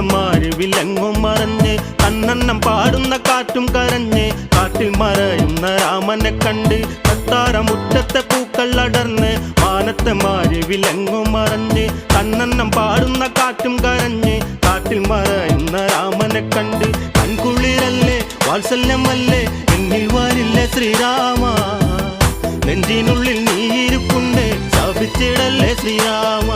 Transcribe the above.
മാനത്തമാര് വിലങ്ങും മറഞ്ഞ് കണ്ണന്നം പാടുന്ന കാറ്റും കരഞ്ഞ് കാട്ടിൽ മറയുന്ന രാമനെ കണ്ട് കത്താരമുറ്റത്തെ പൂക്കൾ അടർന്ന് മാനത്തമാര് വിലങ്ങും മറഞ്ഞ് കണ്ണന്നം പാടുന്ന കാറ്റും കരഞ്ഞ് കാട്ടിൽ മറയുന്ന രാമനെ കണ്ട് കൺകുളിരല്ലേ വാത്സല്യമല്ലേ എന്നിൽ വരില്ലേ ശ്രീരാമ നെഞ്ചിനുള്ളിൽ നീ ഇരിപ്പുണ്ട് ശപിച്ചിടല്ലേ ശ്രീരാമ.